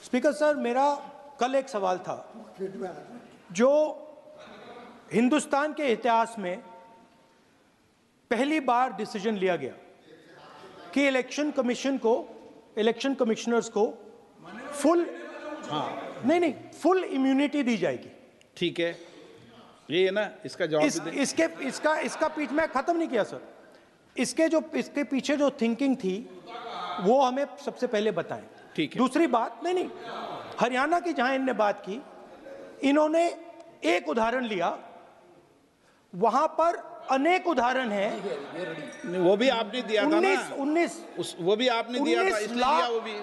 Speaker sir, मेरा कल एक सवाल था जो हिंदुस्तान के इतिहास में पहली बार डिसीजन लिया गया कि इलेक्शन कमिश्नर्स को फुल फुल इम्यूनिटी दी जाएगी। ठीक है, ये है ना, इसका जवाब इसका पीछे मैं खत्म नहीं किया सर। इसके पीछे जो थिंकिंग थी वो हमें सबसे पहले बताएं। ठीक है। दूसरी बात, नहीं, हरियाणा की जहां इन्होंने बात की, इन्होंने एक उदाहरण लिया, वहां पर अनेक उदाहरण हैं। वो भी आपने दिया था ना, 19 वो भी आपने दिया था, इसलिए दिया वो भी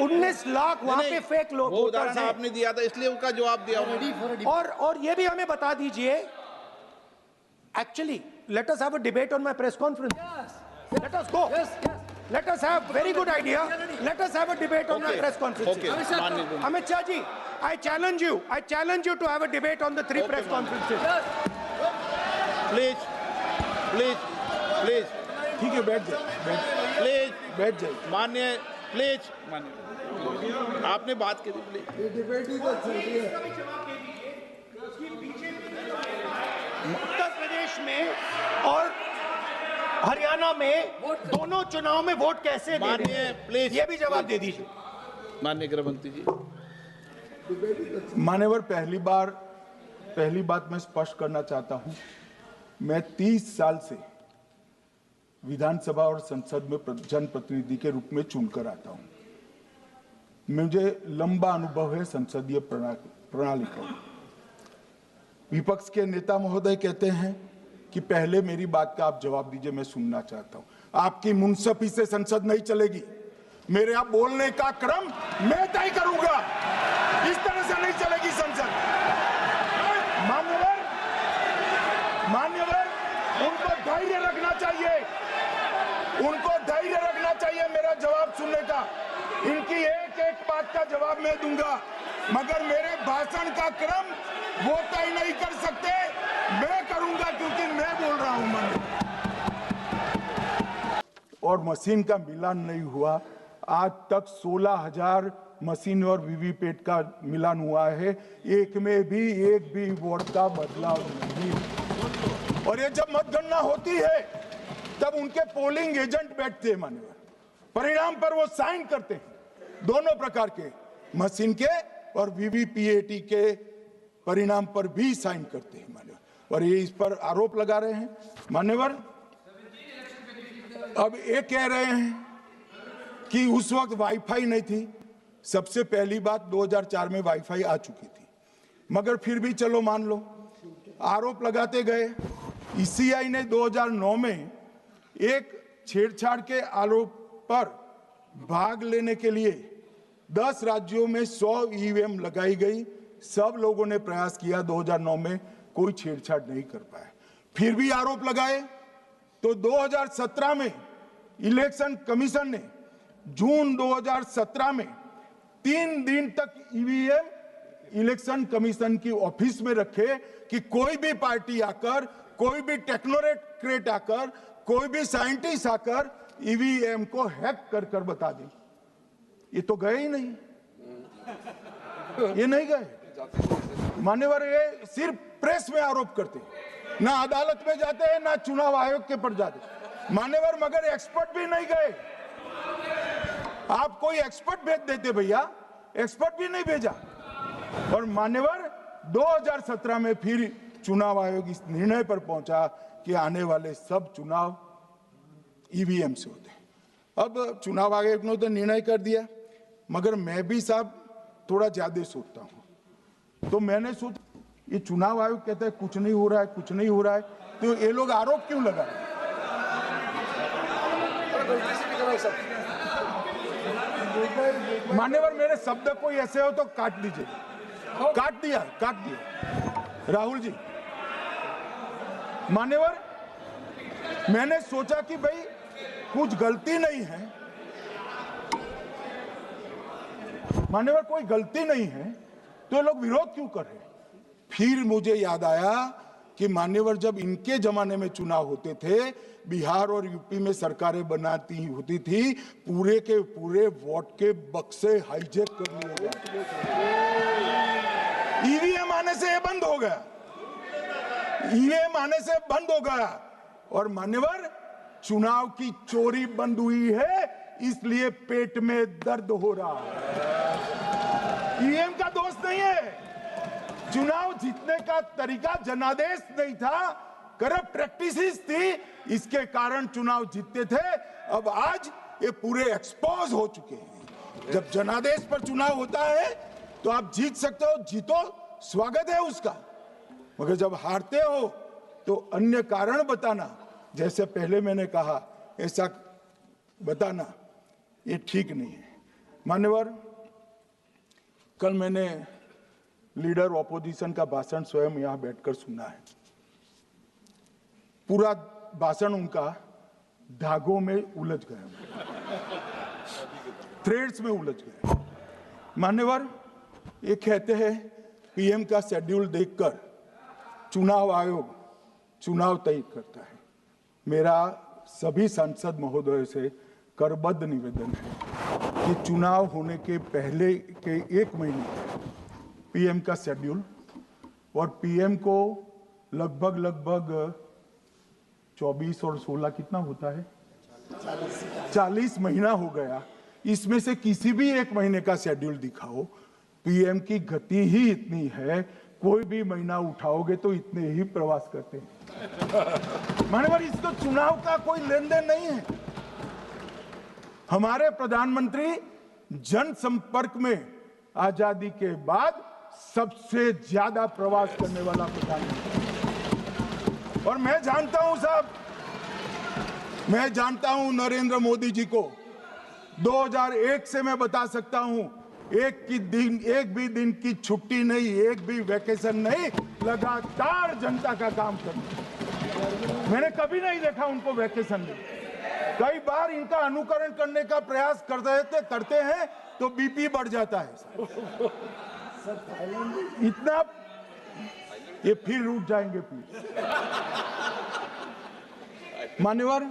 19 लाख वहां पे फेक लोग, वो उदाहरण आपने दिया था, इसलिए उसका जवाब दिया। और ये भी हमें बता दीजिए, actually let us have a debate on my press conference. Let us go. Let us have very good idea. Let us have a debate on my press conference. Amit Shah ji, I challenge you to have a debate on the 3 press conferences. Please. ठीक है, बैठ जाइए। माननीय, आपने बात करी, please. Debate ही तो चल रही है। उत्तर प्रदेश में और हरियाणा में दोनों चुनाव में वोट कैसे दे रहे हैं, प्लीज ये भी जवाब दे दीजिए। माननीय गृह मंत्री जी। मान्यवर, पहली बात मैं स्पष्ट करना चाहता हूं, मैं 30 साल से विधानसभा और संसद में जनप्रतिनिधि के रूप में चुनकर आता हूं। मुझे लंबा अनुभव है संसदीय प्रणाली का। विपक्ष के नेता महोदय कहते हैं कि पहले मेरी बात का आप जवाब दीजिए, मैं सुनना चाहता हूं। आपकी मुनसफी से संसद नहीं चलेगी। मेरे आप बोलने का क्रम मैं तय करूंगा। इस तरह से नहीं चलेगी संसद। मान्यवर, उनको धैर्य रखना चाहिए, मेरा जवाब सुनने का। इनकी एक बात का जवाब मैं दूंगा, मगर मेरे भाषण का क्रम वो तय नहीं कर सकते, मैं करूंगा, क्योंकि मैं बोल रहा हूं। और मशीन का मिलान नहीं हुआ। आज तक 16,000 मशीन और वीवीपैट का मिलान हुआ है, एक भी वोट का बदलाव नहीं। और ये जब मतगणना होती है तब उनके पोलिंग एजेंट बैठते हैं मान्यवर, परिणाम पर वो साइन करते हैं, दोनों प्रकार के, मशीन के और वीवीपैट के परिणाम पर भी साइन करते हैं मान्यवर। और ये इस पर आरोप लगा रहे हैं मान्यवर। अब ये कह रहे हैं कि उस वक्त वाईफाई नहीं थी। सबसे पहली बात, 2004 में वाईफाई आ चुकी थी, मगर फिर भी चलो मान लो, आरोप लगाते गए। ईसीआई ने 2009 में एक छेड़छाड़ के आरोप पर भाग लेने के लिए 10 राज्यों में 100 ईवीएम लगाई गई। सब लोगों ने प्रयास किया, 2009 में कोई छेड़छाड़ नहीं कर पाए, फिर भी आरोप लगाए। तो 2017 में इलेक्शन कमीशन ने जून 2017 में 3 दिन तक ईवीएम इलेक्शन कमीशन की ऑफिस में रखे कि कोई भी पार्टी आकर, कोई भी टेक्नोक्रेट आकर, कोई भी साइंटिस्ट आकर ईवीएम को हैक कर बता दे। ये तो गए ही नहीं, ये नहीं गए मान्यवर। ये सिर्फ प्रेस में आरोप करते, ना अदालत में जाते हैं, ना चुनाव आयोग के पर जाते मान्यवर, मगर एक्सपर्ट भी नहीं गए। आप कोई एक्सपर्ट भेज देते भैया, एक्सपर्ट भी नहीं भेजा। और मान्यवर 2017 में फिर चुनाव आयोग इस निर्णय पर पहुंचा कि आने वाले सब चुनाव ईवीएम से होते हैं। अब चुनाव आयोग ने तो निर्णय कर दिया, मगर मैं भी साहब थोड़ा ज्यादा सोचता हूं। तो मैंने सोचा, ये चुनाव आयोग कहता है कुछ नहीं हो रहा है, तो ये लोग आरोप क्यों लगा रहे हैं? मान्यवर, मेरे शब्द कोई ऐसे हो तो काट दीजिए। काट दिया राहुल जी। मान्यवर, मैंने सोचा कि भाई कुछ गलती नहीं है, मान्यवर कोई गलती नहीं है, तो ये लोग विरोध क्यों कर रहे हैं? फिर मुझे याद आया कि मान्यवर जब इनके जमाने में चुनाव होते थे, बिहार और यूपी में सरकारें बनाती होती थी, पूरे के पूरे वोट के बक्से हाईजेक कर लिए जाते थे। ईवीएम आने से ये बंद हो गया, ईवीएम आने से बंद हो गया, और मान्यवर चुनाव की चोरी बंद हुई है, इसलिए पेट में दर्द हो रहा है। ईवीएम का दोष नहीं है, चुनाव जीतने का तरीका जनादेश नहीं था, करप्ट प्रैक्टिसेस थी, इसके कारण चुनाव जीतते थे। अब आज ये पूरे एक्सपोज हो चुके हैं। जब जनादेश पर चुनाव होता है तो आप जीत सकते हो, जीतो, स्वागत है उसका, मगर जब हारते हो तो अन्य कारण बताना, जैसे पहले मैंने कहा, ऐसा बताना ये ठीक नहीं है। मान्यवर, कल मैंने लीडर ऑपोजिशन का भाषण स्वयं यहां बैठकर सुना है। पूरा भाषण उनका धागों में उलझ गया, थ्रेड्स में उलझ गया। मान्यवर, ये कहते हैं पीएम का शेड्यूल देखकर चुनाव आयोग चुनाव तय करता है। मेरा सभी सांसद महोदय से करबद्ध निवेदन है कि चुनाव होने के पहले के 1 महीने पीएम का शेड्यूल, और पीएम को लगभग 24 और 16 कितना होता है, 40 महीना हो गया। इसमें से किसी भी 1 महीने का शेड्यूल दिखाओ। पीएम की गति ही इतनी है, कोई भी महीना उठाओगे तो इतने ही प्रवास करते हैं। मानवर, इसको चुनाव का कोई लेन देन नहीं है। हमारे प्रधानमंत्री जनसंपर्क में आजादी के बाद सबसे ज्यादा प्रवास करने वाला प्रधानमंत्री, और मैं जानता हूं साहब, मैं जानता हूं नरेंद्र मोदी जी को 2001 से मैं बता सकता हूं, एक भी दिन की छुट्टी नहीं, एक भी वैकेशन नहीं, लगातार जनता का काम करना। मैंने कभी नहीं देखा उनको वैकेशन में। कई बार इनका अनुकरण करने का प्रयास करते हैं तो बीपी बढ़ जाता है। इतना ये फिर उठ जाएंगे प्लीज। मान्यवर,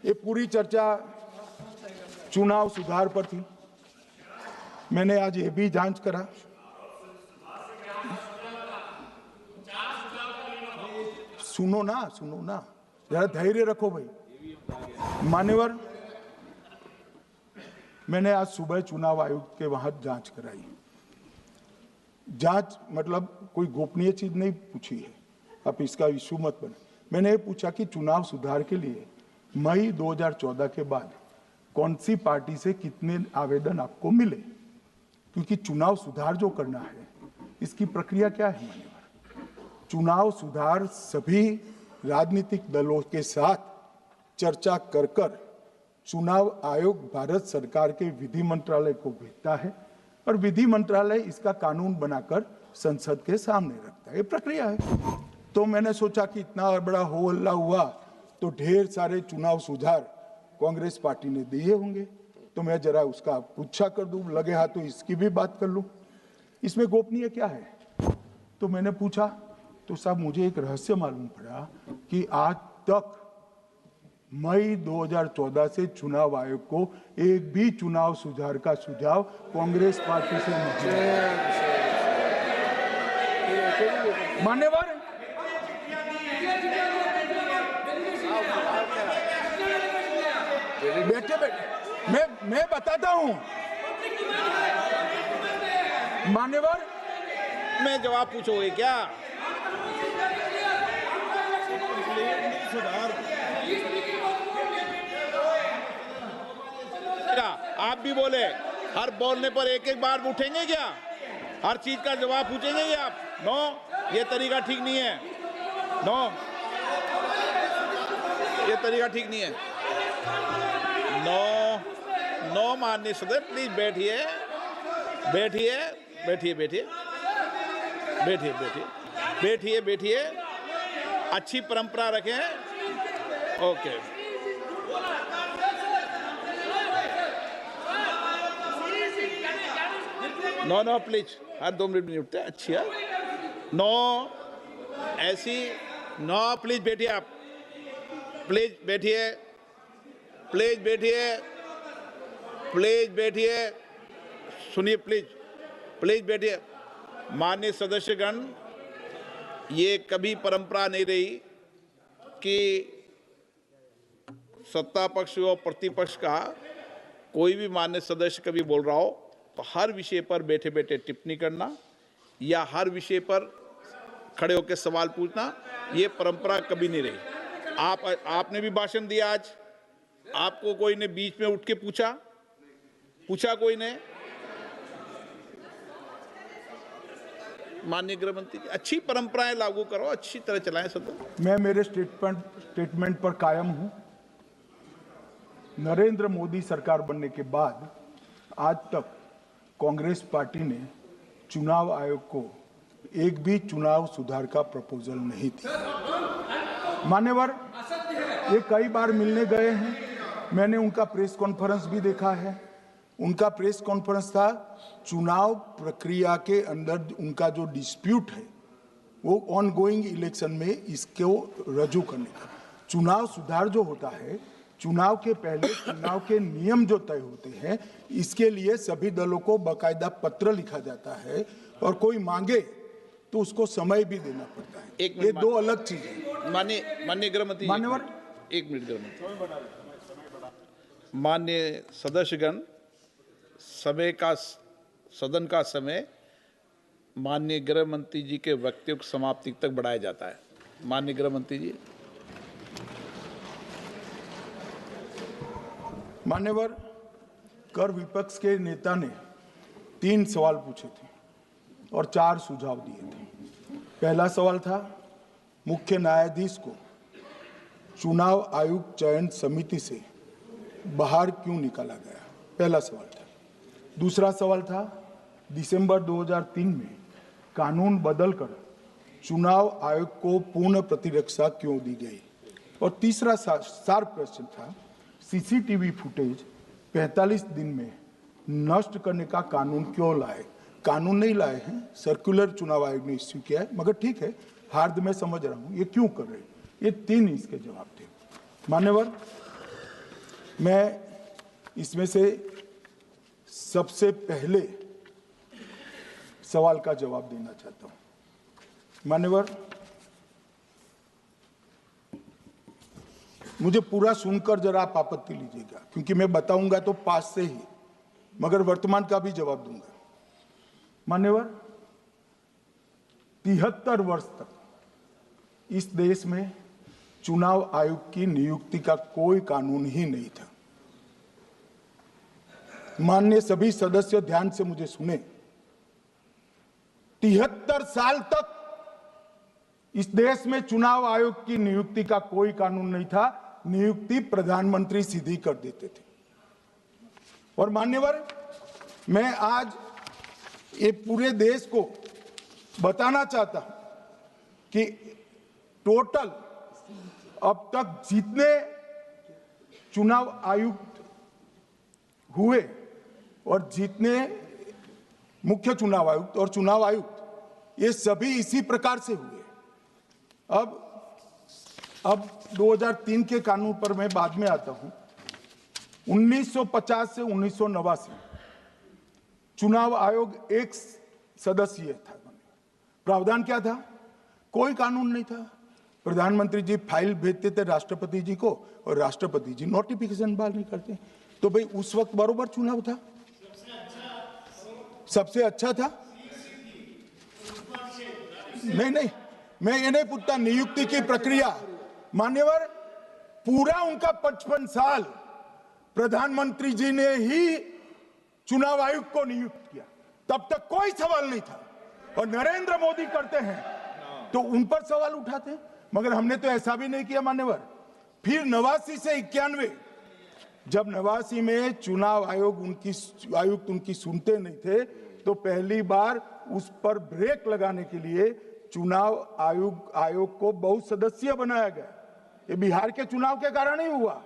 ये पूरी चर्चा चुनाव सुधार पर थी। मैंने आज ये भी जांच करा, सुनो ना, जरा धैर्य रखो भाई। मान्यवर, मैंने आज सुबह चुनाव आयोग के वहां जांच कराई। जांच मतलब कोई गोपनीय चीज नहीं पूछी है, आप इसका इशू मत बने। मैंने ये पूछा कि चुनाव सुधार के लिए मई 2014 के बाद कौन सी पार्टी से कितने आवेदन आपको मिले, क्योंकि चुनाव सुधार जो करना है इसकी प्रक्रिया क्या है। चुनाव सुधार सभी राजनीतिक दलों के साथ चर्चा कर चुनाव आयोग भारत सरकार के विधि मंत्रालय को भेजता है, और विधि मंत्रालय इसका कानून बनाकर संसद के सामने रखता है। ये प्रक्रिया है। तो मैंने सोचा कि इतना बड़ा हो हल्ला हुआ तो ढेर सारे चुनाव सुधार कांग्रेस पार्टी ने दिए होंगे, तो मैं जरा उसका पूछा कर दूं, लगे हाथ तो इसकी भी बात कर लूं, इसमें गोपनीय क्या है। तो मैंने पूछा तो साहब मुझे एक रहस्य मालूम पड़ा कि आज तक मई 2014 से चुनाव आयोग को एक भी चुनाव सुधार का सुझाव कांग्रेस पार्टी से नहीं मिला। मान्यवर, बैठे मैं बताता हूं। मान्यवर, मैं जवाब पूछोगे क्या? आप भी बोले, हर बोलने पर एक एक बार उठेंगे क्या? हर चीज का जवाब पूछेंगे क्या आप? नो, ये तरीका ठीक नहीं है। नो, ये तरीका ठीक नहीं है। नो माननीय सदस्य, प्लीज बैठिए, बैठिए। अच्छी परंपरा रखें। ओके। नो प्लीज, हर 2 मिनट नहीं उठते। अच्छी है। नो ऐसी नो, प्लीज बैठिए आप, प्लीज बैठिए, प्लीज बैठिए, प्लीज बैठिए, सुनिए, प्लीज प्लीज बैठिए। माननीय सदस्यगण, ये कभी परंपरा नहीं रही कि सत्ता पक्ष और प्रतिपक्ष का कोई भी मान्य सदस्य कभी बोल रहा हो तो हर विषय पर बैठे बैठे टिप्पणी करना या हर विषय पर खड़े होकर सवाल पूछना, ये परंपरा कभी नहीं रही। आपने भी भाषण दिया आज, आपको कोई ने बीच में उठ के पूछा कोई ने? माननीय गृह मंत्री जी, अच्छी परंपराएं लागू करो, अच्छी तरह चलाएं सदन। मैं मेरे स्टेटमेंट पर कायम हूं। नरेंद्र मोदी सरकार बनने के बाद आज तक कांग्रेस पार्टी ने चुनाव आयोग को एक भी चुनाव सुधार का प्रपोजल नहीं दिया। मान्यवर, ये कई बार मिलने गए हैं, मैंने उनका प्रेस कॉन्फ्रेंस भी देखा है। उनका प्रेस कॉन्फ्रेंस था चुनाव प्रक्रिया के अंदर उनका जो डिस्प्यूट है वो ऑनगोइंग इलेक्शन में इसको रजू करने का। चुनाव सुधार जो होता है, चुनाव के पहले चुनाव के नियम जो तय होते हैं, इसके लिए सभी दलों को बाकायदा पत्र लिखा जाता है और कोई मांगे तो उसको समय भी देना पड़ता है। ये दो अलग चीजें। माननीय गृह मंत्री, मान्यवर, एक मिनट गृह मंत्री। माननीय सदस्यगण, सदन का समय माननीय गृह मंत्री जी के वक्तव्य की समाप्ति तक बढ़ाया जाता है। माननीय गृह मंत्री जी। मान्यवर, कर विपक्ष के नेता ने 3 सवाल पूछे थे और 4 सुझाव दिए थे। पहला सवाल था मुख्य न्यायाधीश को चुनाव आयोग चयन समिति से बाहर क्यों निकाला गया, पहला सवाल था। दूसरा सवाल था दिसंबर 2003 में कानून बदलकर चुनाव आयोग को पूर्ण प्रतिरक्षा क्यों दी गई। और तीसरा शार्प क्वेश्चन था सीसीटीवी फुटेज 45 दिन में नष्ट करने का कानून क्यों लाए। कानून नहीं लाए हैं, सर्कुलर चुनाव आयोग ने इश्यू किया है, मगर ठीक है, हार्द में समझ रहा हूं ये क्यों कर रहे हैं। ये 3 इसके जवाब थे। मान्यवर, मैं इसमें से सबसे पहले सवाल का जवाब देना चाहता हूं। मान्यवर, मुझे पूरा सुनकर जरा आप आपत्ति लीजिएगा, क्योंकि मैं बताऊंगा तो पास से ही, मगर वर्तमान का भी जवाब दूंगा। मान्यवर, 73 वर्ष तक इस देश में चुनाव आयोग की नियुक्ति का कोई कानून ही नहीं था। माननीय सभी सदस्य ध्यान से मुझे सुने, 73 साल तक इस देश में चुनाव आयोग की नियुक्ति का कोई कानून नहीं था। नियुक्ति प्रधानमंत्री सीधी कर देते थे। और मान्यवर, मैं आज ये पूरे देश को बताना चाहता हूं कि टोटल अब तक जितने चुनाव आयुक्त हुए और जितने मुख्य चुनाव आयुक्त और चुनाव आयुक्त, ये सभी इसी प्रकार से हुए। अब 2003 के कानून पर मैं बाद में आता हूं। 1950 से 1989 चुनाव आयोग एक सदस्यीय था। प्रावधान क्या था? कोई कानून नहीं था। प्रधानमंत्री जी फाइल भेजते थे राष्ट्रपति जी को और राष्ट्रपति जी नोटिफिकेशन बहाल नहीं करते। तो भाई उस वक्त बरोबर चुनाव था, सबसे अच्छा था। नहीं, मैं ये नहीं पूछता नियुक्ति की प्रक्रिया। मान्यवर, पूरा उनका 55 साल प्रधानमंत्री जी ने ही चुनाव आयुक्त को नियुक्त किया, तब तक कोई सवाल नहीं था। और नरेंद्र मोदी करते हैं तो उन पर सवाल उठाते हैं, मगर हमने तो ऐसा भी नहीं किया। मान्यवर, फिर 89 से 91, जब 89 में चुनाव आयुक्त उनकी सुनते नहीं थे, तो पहली बार उस पर ब्रेक लगाने के लिए चुनाव आयोग को बहु सदस्यीय बनाया गया। ये बिहार के चुनाव के कारण ही हुआ।